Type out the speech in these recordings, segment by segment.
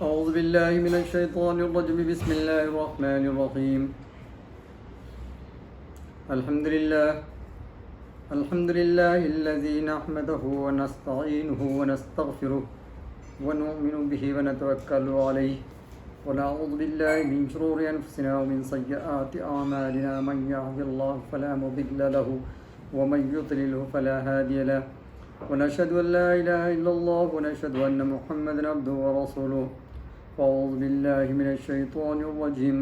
أعوذ بالله من الشيطان الرجيم بسم الله الرحمن الرحيم الحمد لله الذي نحمده ونستعينه ونستغفره ونؤمن به ونتوكل عليه ونعوذ بالله من شرور أنفسنا ومن سيئات أعمالنا من يهد الله فلا مضل له ومن يضلله فلا هادي له ونشهد أن لا إله إلا الله ونشهد أن محمدا عبده ورسوله أعوذ بالله من الشيطان الرجيم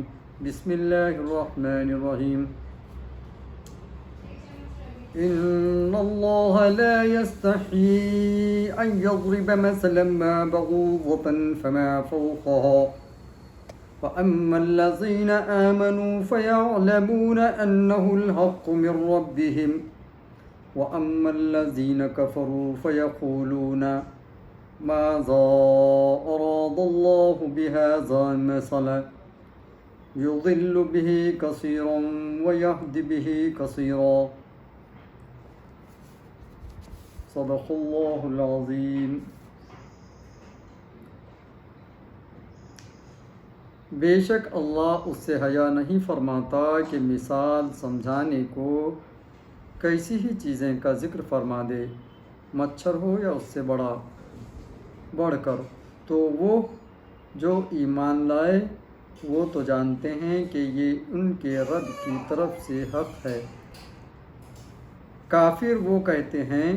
بسم الله الرحمن الرحيم إن الله لا يستحيي أن يضرب مثلا ما بعوضة فما فوقها فأما الذين آمنوا فيعلمون أنه الحق من ربهم وأما الذين كفروا فيقولون ماذا أراد الله بهذا مثلا يضل به كثيرا ويهدي به كثيرا صدق الله العظيم. بے شک اللہ اس سے حیا نہیں فرماتا کہ مثال سمجھانے کو کیسی ہی چیزیں کا ذکر فرما دے، مچھر ہو یا اس سے بڑھ کر، تو وہ جو ایمان لائے وہ تو جانتے ہیں کہ یہ ان کے رب کی طرف سے حق ہے، کافر وہ کہتے ہیں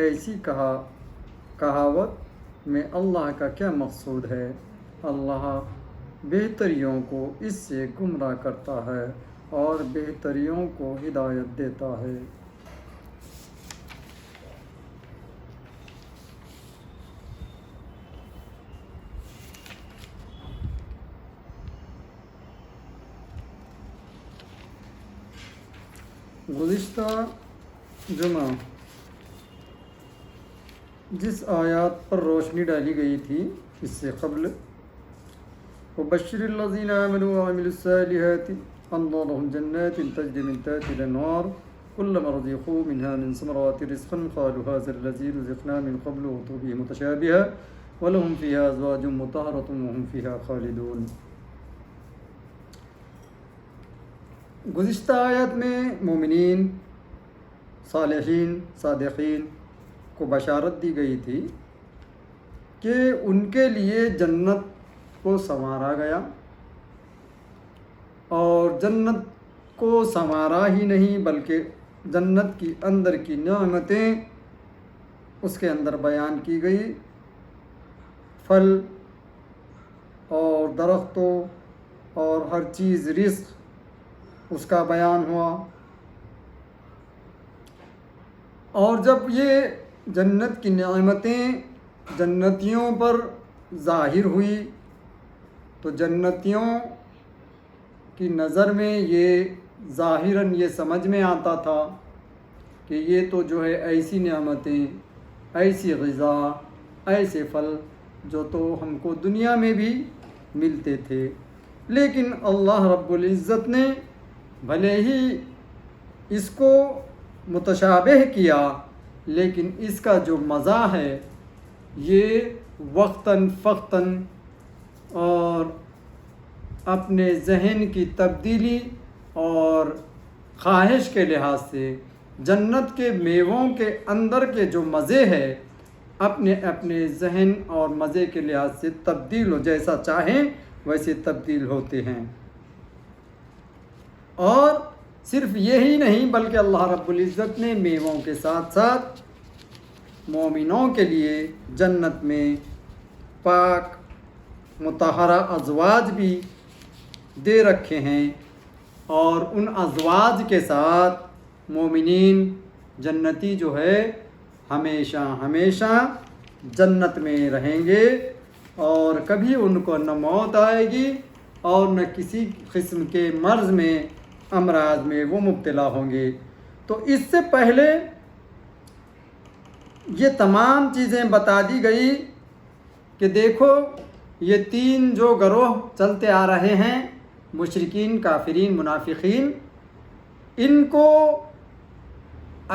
ایسی کہاوت میں اللہ کا کیا مقصود ہے، اللہ بہتریوں کو اس سے گمراہ کرتا ہے اور بہتریوں کو ہدایت دیتا ہے۔ گزشتہ جمعہ جس آیات پر روشنی ڈالی گئی تھی اس سے قبل وَبَشِّرِ الَّذِينَ آمَنُوا وَعَمِلُوا الصَّالِحَاتِ أَنَّ لَهُمْ جَنَّاتٍ تَجْرِي مِن تَحْتِهَا الْأَنْهَارُ كُلَّمَا رُزِقُوا مِنْهَا مِن ثَمَرَاتِ رِزْقًا قَالُوا هَٰذَا الَّذِي رُزِقْنَا مِن قَبْلُ وَأُتُوا بِهِ مُتَشَابِهًا وَلَهُمْ فِيهَا أَزْوَاجٌ مُطَهَّرَةٌ وَهُمْ فِيهَا خَالِدُونَ۔ گزشتہ آیت میں مومنین، صالحین، صادقین کو بشارت دی گئی تھی کہ ان کے لیے جنت کو سنوارا گیا، اور جنت کو سنوارا ہی نہیں بلکہ جنت کی اندر کی نعمتیں اس کے اندر بیان کی گئی، پھل اور درختوں اور ہر چیز رزق اس کا بیان ہوا، اور جب یہ جنت کی نعمتیں جنتیوں پر ظاہر ہوئی تو جنتیوں کی نظر میں یہ ظاہراً یہ سمجھ میں آتا تھا کہ یہ تو جو ہے ایسی نعمتیں، ایسی غذا، ایسے پھل جو تو ہم کو دنیا میں بھی ملتے تھے، لیکن اللہ رب العزت نے بھلے ہی اس کو متشابہ کیا، لیکن اس کا جو مزہ ہے یہ وقتاً فوقتاً اور اپنے ذہن کی تبدیلی اور خواہش کے لحاظ سے جنت کے میووں کے اندر کے جو مزے ہے اپنے اپنے ذہن اور مزے کے لحاظ سے تبدیل ہو، جیسا چاہیں ویسے تبدیل ہوتے ہیں۔ اور صرف یہی نہیں بلکہ اللہ رب العزت نے میووں کے ساتھ ساتھ مومنوں کے لیے جنت میں پاک مطہرہ ازواج بھی دے رکھے ہیں، اور ان ازواج کے ساتھ مومنین جنتی جو ہے ہمیشہ ہمیشہ جنت میں رہیں گے، اور کبھی ان کو نہ موت آئے گی اور نہ کسی قسم کے مرض میں، امراض میں وہ مبتلا ہوں گے۔ تو اس سے پہلے یہ تمام چیزیں بتا دی گئی کہ دیکھو یہ تین جو گروہ چلتے آ رہے ہیں، مشرکین، کافرین، منافقین، ان کو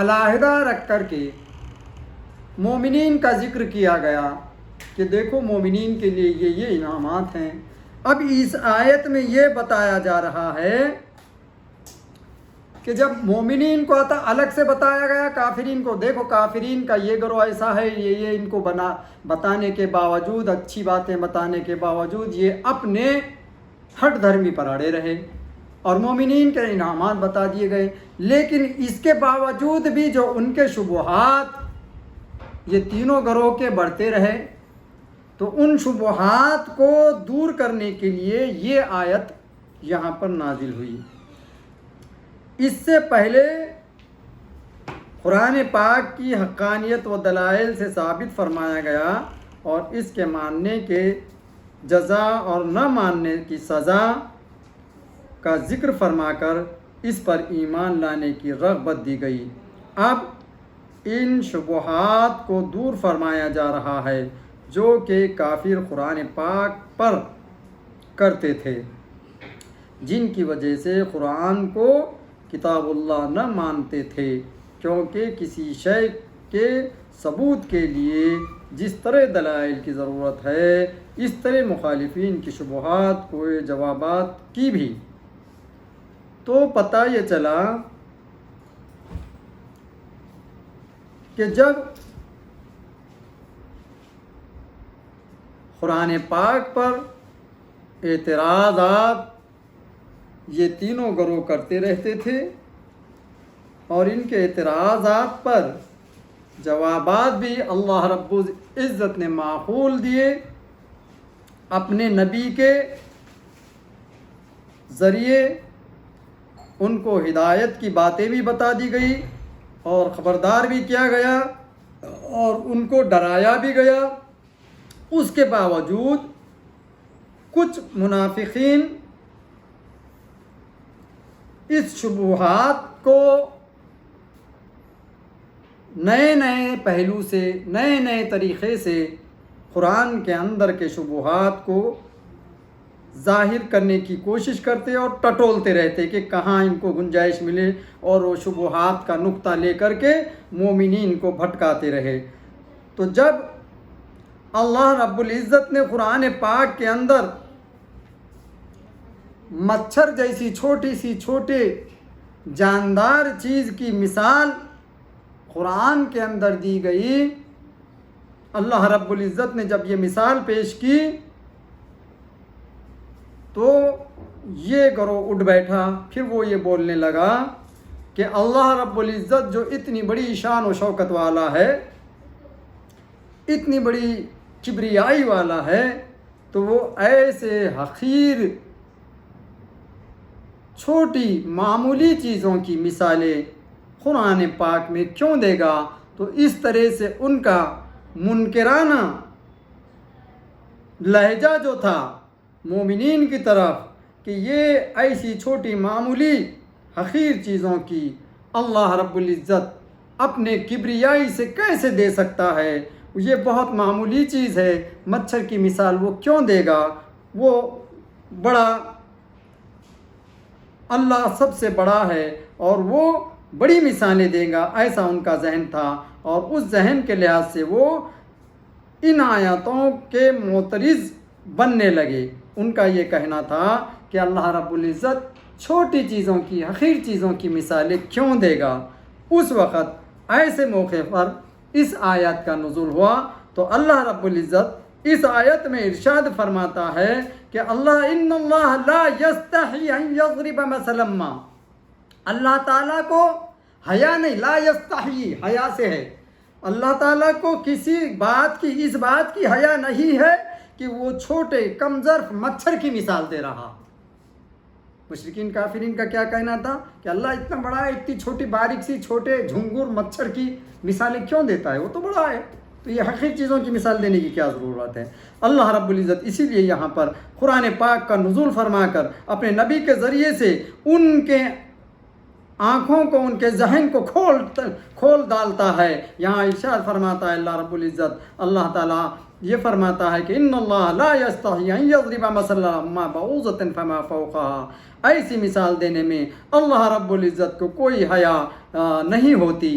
علیحدہ رکھ کر کے مومنین کا ذکر کیا گیا کہ دیکھو مومنین کے لیے یہ انعامات ہیں۔ اب اس آیت میں یہ بتایا جا رہا ہے کہ جب مومنین کو آتا الگ سے بتایا گیا، کافرین کو دیکھو کافرین کا یہ گروہ ایسا ہے، یہ ان کو بتانے کے باوجود، اچھی باتیں بتانے کے باوجود یہ اپنے ہٹ دھرمی پر اڑے رہے اور مومنین کے انعامات بتا دیے گئے۔ لیکن اس کے باوجود بھی جو ان کے شبہات یہ تینوں گروہ کے بڑھتے رہے، تو ان شبہات کو دور کرنے کے لیے یہ آیت یہاں پر نازل ہوئی۔ اس سے پہلے قرآن پاک کی حقانیت و دلائل سے ثابت فرمایا گیا اور اس کے ماننے کے جزا اور نہ ماننے کی سزا کا ذکر فرما کر اس پر ایمان لانے کی رغبت دی گئی۔ اب ان شبہات کو دور فرمایا جا رہا ہے جو کہ کافر قرآن پاک پر کرتے تھے، جن کی وجہ سے قرآن کو کتاب اللہ نہ مانتے تھے، کیونکہ کسی شے کے ثبوت کے لیے جس طرح دلائل کی ضرورت ہے، اس طرح مخالفین کی شبہات کو جوابات کی بھی۔ تو پتہ یہ چلا کہ جب قرآن پاک پر اعتراضات یہ تینوں گروہ کرتے رہتے تھے اور ان کے اعتراضات پر جوابات بھی اللہ رب العزت نے معقول دیے، اپنے نبی کے ذریعے ان کو ہدایت کی باتیں بھی بتا دی گئی اور خبردار بھی کیا گیا اور ان کو ڈرایا بھی گیا۔ اس کے باوجود کچھ منافقین اس شبہات کو نئے نئے پہلو سے، نئے نئے طریقے سے قرآن کے اندر کے شبہات کو ظاہر کرنے کی کوشش کرتے اور ٹٹولتے رہتے کہ کہاں ان کو گنجائش ملے، اور وہ شبہات کا نقطہ لے کر کے مومنین کو بھٹکاتے رہے۔ تو جب اللہ رب العزت نے قرآن پاک کے اندر مچھر جیسی چھوٹے جاندار چیز کی مثال قرآن کے اندر دی گئی، اللہ رب العزت نے جب یہ مثال پیش کی تو یہ گروہ اٹھ بیٹھا۔ پھر وہ یہ بولنے لگا کہ اللہ رب العزت جو اتنی بڑی شان و شوکت والا ہے، اتنی بڑی کبریائی والا ہے، تو وہ ایسے حقیر چھوٹی معمولی چیزوں کی مثالیں قرآن پاک میں کیوں دے گا؟ تو اس طرح سے ان کا منکرانہ لہجہ جو تھا مومنین کی طرف کہ یہ ایسی چھوٹی معمولی حقیر چیزوں کی اللہ رب العزت اپنے کبریائی سے کیسے دے سکتا ہے؟ یہ بہت معمولی چیز ہے، مچھر کی مثال وہ کیوں دے گا؟ وہ بڑا اللہ سب سے بڑا ہے اور وہ بڑی مثالیں دے گا، ایسا ان کا ذہن تھا۔ اور اس ذہن کے لحاظ سے وہ ان آیاتوں کے معترض بننے لگے۔ ان کا یہ کہنا تھا کہ اللہ رب العزت چھوٹی چیزوں کی، حقیر چیزوں کی مثالیں کیوں دے گا؟ اس وقت ایسے موقع پر اس آیت کا نزول ہوا تو اللہ رب العزت اس آیت میں ارشاد فرماتا ہے کہ ان اللہ لا یستحی ان یضرب مثلا ما، اللہ تعالیٰ کو حیا نہیں، لا یستحی حیا سے ہے، اللہ تعالیٰ کو کسی بات کی، اس بات کی حیا نہیں ہے کہ وہ چھوٹے کمظرف مچھر کی مثال دے رہا۔ مشرکین کافرین کا کیا کہنا تھا کہ اللہ اتنا بڑا ہے، اتنی چھوٹی باریک سی چھوٹے جھنگر مچھر کی مثالیں کیوں دیتا ہے؟ وہ تو بڑا ہے، تو یہ حقیقی چیزوں کی مثال دینے کی کیا ضرورت ہے؟ اللہ رب العزت اسی لیے یہاں پر قرآن پاک کا نزول فرما کر اپنے نبی کے ذریعے سے ان کے آنکھوں کو، ان کے ذہن کو کھول ڈالتا ہے۔ یہاں ارشاد فرماتا ہے اللہ رب العزت، اللہ تعالیٰ یہ فرماتا ہے کہ ان اللہ لا یستحی ان یضرب مثلا ما بعوضۃ فما فوقها، ایسی مثال دینے میں اللہ رب العزت کو کوئی حیا نہیں ہوتی۔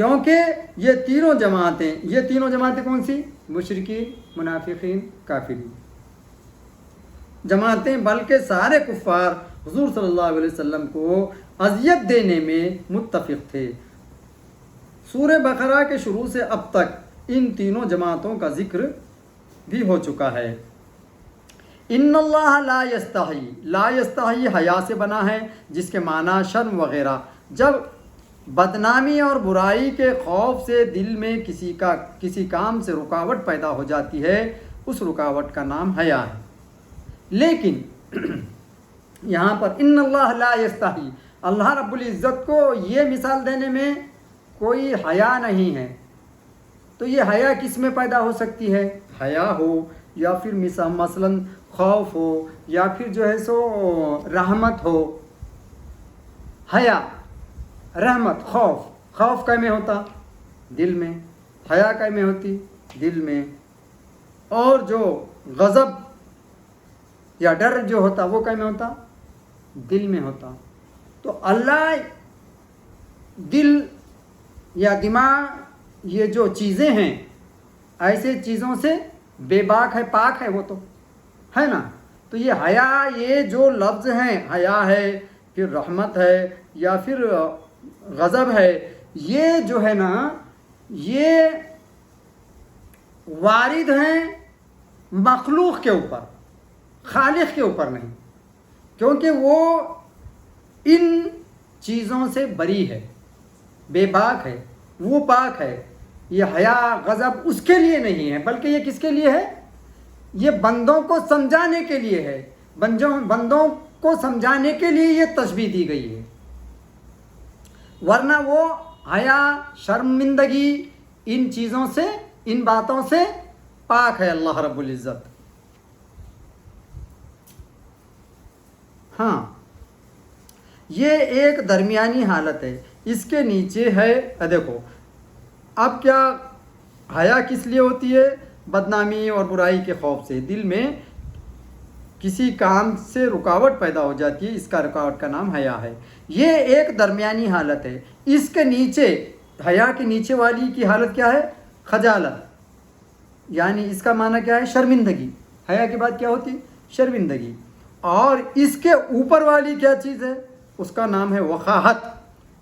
کیونکہ یہ تینوں جماعتیں کون سی؟ مشرکین، منافقین، کافرین جماعتیں، بلکہ سارے کفار حضور صلی اللہ علیہ وسلم کو اذیت دینے میں متفق تھے۔ سورہ بقرہ کے شروع سے اب تک ان تینوں جماعتوں کا ذکر بھی ہو چکا ہے۔ ان اللہ لا یستحی حیا سے بنا ہے، جس کے معنی شرم وغیرہ۔ جب بدنامی اور برائی کے خوف سے دل میں کسی کام سے رکاوٹ پیدا ہو جاتی ہے، اس رکاوٹ کا نام حیا ہے۔ لیکن یہاں پر ان اللہ لا یستحی، اللہ رب العزت کو یہ مثال دینے میں کوئی حیا نہیں ہے، تو یہ حیا کس میں پیدا ہو سکتی ہے؟ حیا ہو یا پھر مثلاً خوف ہو یا پھر جو ہے سو رحمت ہو۔ حیا، رحمت، خوف کا میں ہوتا دل میں، حیا کا میں ہوتی دل میں، اور جو غضب یا ڈر جو ہوتا وہ کا میں ہوتا دل میں ہوتا۔ تو اللہ دل یا دماغ یہ جو چیزیں ہیں ایسے چیزوں سے بے باک ہے، پاک ہے وہ تو ہے نا۔ تو یہ حیا، یہ جو لفظ ہیں، حیا ہے، پھر رحمت ہے یا پھر غضب ہے، یہ جو ہے نا یہ وارد ہیں مخلوق کے اوپر، خالق کے اوپر نہیں، کیونکہ وہ ان چیزوں سے بری ہے، بے باک ہے، وہ پاک ہے۔ یہ حیا غضب اس کے لیے نہیں ہے، بلکہ یہ کس کے لیے ہے؟ یہ بندوں کو سمجھانے کے لیے ہے، بندوں کو سمجھانے کے لیے یہ تشبیہ دی گئی ہے، ورنہ وہ حیا، شرمندگی ان چیزوں سے، ان باتوں سے پاک ہے اللہ رب العزت۔ ہاں، یہ ایک درمیانی حالت ہے، اس کے نیچے ہے، دیکھو اب کیا حیا کس لیے ہوتی ہے؟ بدنامی اور برائی کے خوف سے دل میں کسی کام سے رکاوٹ پیدا ہو جاتی ہے، اس کا رکاوٹ کا نام حیا ہے۔ یہ ایک درمیانی حالت ہے، اس کے نیچے، حیا کے نیچے والی کی حالت کیا ہے؟ خجالت، یعنی اس کا معنی کیا ہے؟ شرمندگی۔ حیا کے بعد کیا ہوتی؟ شرمندگی۔ اور اس کے اوپر والی کیا چیز ہے؟ اس کا نام ہے وقاحت،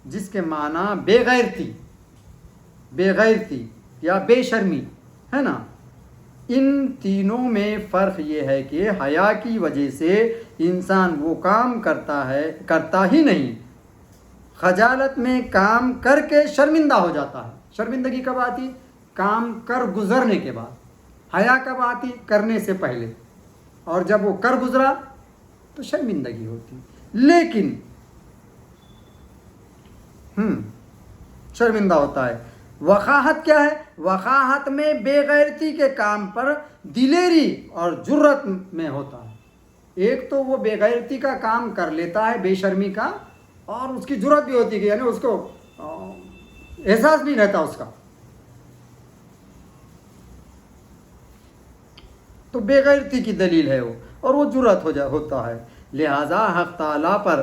جس کے معنی بے غیرتی یا بے شرمی ہے نا۔ ان تینوں میں فرق یہ ہے کہ حیا کی وجہ سے انسان وہ کام کرتا ہی نہیں، خجالت میں کام کر کے شرمندہ ہو جاتا ہے۔ شرمندگی کب آتی؟ کام کر گزرنے کے بعد۔ حیا کب آتی؟ کرنے سے پہلے، اور جب وہ کر گزرا تو شرمندگی ہوتی۔ لیکن شرمندہ ہوتا ہے۔ وقاحت کیا ہے؟ وقاحت میں بے غیرتی کے کام پر دلیری اور جرت میں ہوتا ہے۔ ایک تو وہ بے غیرتی کا کام کر لیتا ہے، بے شرمی کا، اور اس کی جرت بھی ہوتی ہے، یعنی اس کو احساس نہیں رہتا اس کا، تو بے غیرتی کی دلیل ہے وہ، اور وہ جرت ہوتا ہے۔ لہذا حق تعالیٰ پر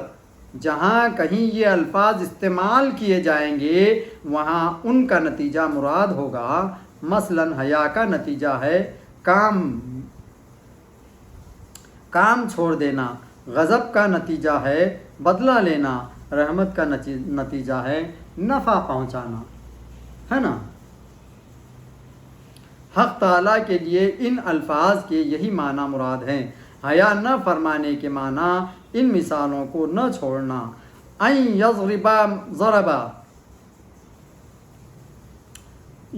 جہاں کہیں یہ الفاظ استعمال کیے جائیں گے وہاں ان کا نتیجہ مراد ہوگا۔ مثلاً حیا کا نتیجہ ہے کام چھوڑ دینا، غضب کا نتیجہ ہے بدلہ لینا، رحمت کا نتیجہ ہے نفع پہنچانا، ہے نا۔ حق تعالیٰ کے لیے ان الفاظ کے یہی معنی مراد ہیں۔ حیا نہ فرمانے کے معنی ان مثالوں کو نہ چھوڑنا۔ ضربا،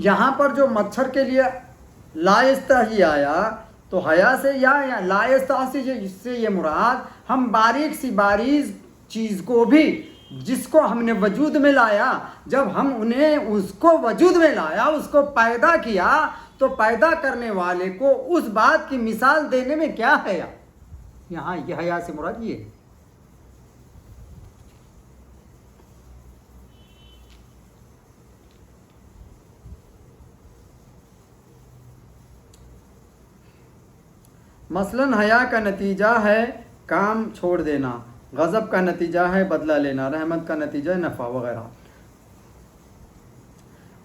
یہاں پر جو مچھر کے لیے لا یستحی آیا تو حیا سے یا لا یستحی سے یہ مراد ہم باریک چیز کو بھی جس کو ہم نے وجود میں لایا، جب ہم اس کو وجود میں لایا، اس کو پیدا کیا، تو پیدا کرنے والے کو اس بات کی مثال دینے میں کیا ہے؟ یہاں یہ حیا سے مراد یہ ہے۔ مثلاً حیا کا نتیجہ ہے کام چھوڑ دینا، غضب کا نتیجہ ہے بدلہ لینا، رحمت کا نتیجہ ہے نفع وغیرہ۔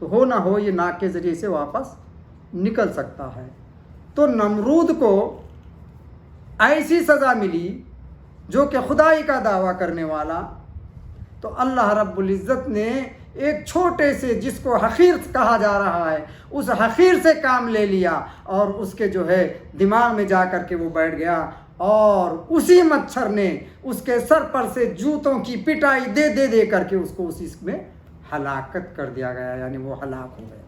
تو ہو نہ ہو یہ ناک کے ذریعے سے واپس نکل سکتا ہے۔ تو نمرود کو ایسی سزا ملی جو کہ خدائی کا دعویٰ کرنے والا، تو اللہ رب العزت نے ایک چھوٹے سے جس کو حقیر کہا جا رہا ہے اس حقیر سے کام لے لیا اور اس کے جو ہے دماغ میں جا کر کے وہ بیٹھ گیا، اور اسی مچھر نے اس کے سر پر سے جوتوں کی پٹائی دے دے دے کر کے اس کو اسی میں ہلاکت کر دیا گیا، یعنی وہ ہلاک ہو گیا۔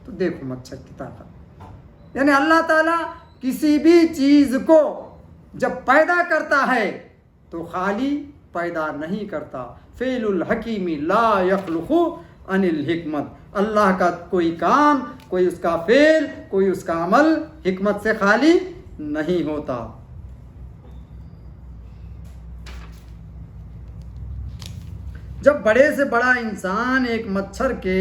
تو دیکھو مچھر کی طاقت، یعنی اللہ تعالیٰ کسی بھی چیز کو جب پیدا کرتا ہے تو خالی پیدا نہیں کرتا۔ فعل الحکیم لا یخلق عن الحکمت، اللہ کا کوئی کام، کوئی اس کا فعل، کوئی اس کا عمل حکمت سے خالی نہیں ہوتا۔ جب بڑے سے بڑا انسان ایک مچھر کے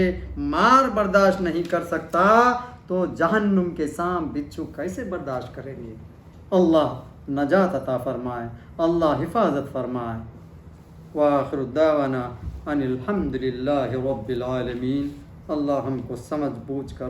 مار برداشت نہیں کر سکتا تو جہنم کے سام بچھو کیسے برداشت کریں گے؟ اللہ نجات عطا فرمائے، اللہ حفاظت فرمائے۔ وآخر دعوانا ان الحمد للہ رب العالمین۔ اللہ ہم کو سمجھ بوجھ کر